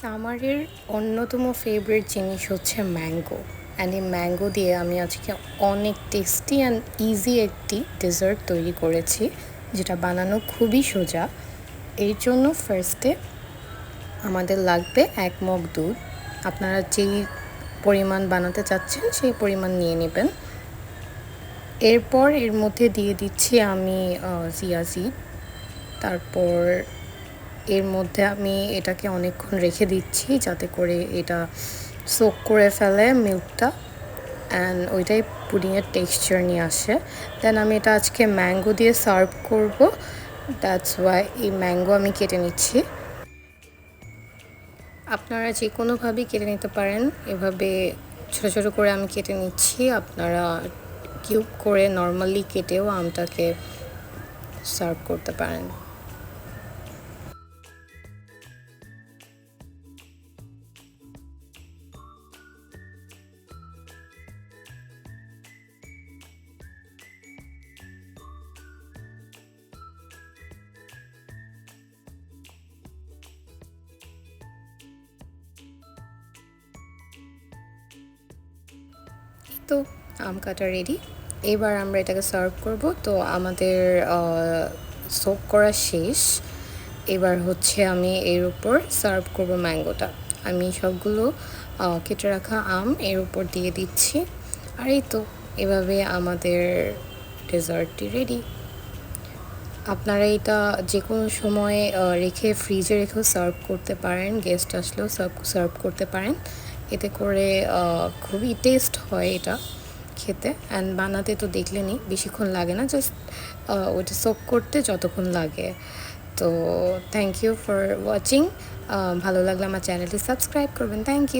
সামারের অন্যতম ফেভারিট জিনিস হচ্ছে ম্যাঙ্গো অ্যান্ড এই ম্যাঙ্গো দিয়ে আমি আজকে অনেক টেস্টি অ্যান্ড ইজি একটি ডেজার্ট তৈরি করেছি, যেটা বানানো খুবই সোজা। এর জন্য ফার্স্টে আমাদের লাগবে 1 মগ দুধ। আপনারা যেই পরিমাণ বানাতে চাচ্ছেন সেই পরিমাণ নিয়ে নেবেন। এরপর এর মধ্যে দিয়ে দিচ্ছি আমি চিয়া সিড। তারপর এর মধ্যে আমি এটাকে অনেকক্ষণ রেখে দিচ্ছি যাতে করে এটা সোক করে ফেলে মিল্কটা, অ্যান্ড ওইটাই পুডিংয়ের টেক্সচার নিয়ে আসে। দেন আমি এটা আজকে ম্যাঙ্গো দিয়ে সার্ভ করব, দ্যাটস ওয়াই এই ম্যাঙ্গো আমি কেটে নিচ্ছি। আপনারা যে কোনোভাবেই কেটে নিতে পারেন, এভাবে ছোটো ছোটো করে আমি কেটে নিচ্ছি। আপনারা কিউব করে নর্মালি কেটেও আমটাকে সার্ভ করতে পারেন। তো আম কাটা রেডি, এবার আমরা এটাকে সার্ভ করব। তো আমাদের সোক করা শেষ। এবার হচ্ছে আমি এর উপর সার্ভ করব ম্যাঙ্গোটা। আমি সবগুলো কেটে রাখা আম এর উপর দিয়ে দিচ্ছি। আর এই তো এভাবে আমাদের ডেজার্টটি রেডি। আপনারা এটা যে কোনো সময় রেখে ফ্রিজে রেখেও সার্ভ করতে পারেন, গেস্ট আসলেও সার্ভ করতে পারেন। এতে করে খুবই টেস্ট হয় এটা খেতে। অ্যান্ড বানাতে তো দেখলেনই বেশিক্ষণ লাগে না, জাস্ট ওটা সোক করতে যতক্ষণ লাগে। তো থ্যাংক ইউ ফর ওয়াচিং। ভালো লাগলে আমার চ্যানেলটি সাবস্ক্রাইব করবেন। Thank you.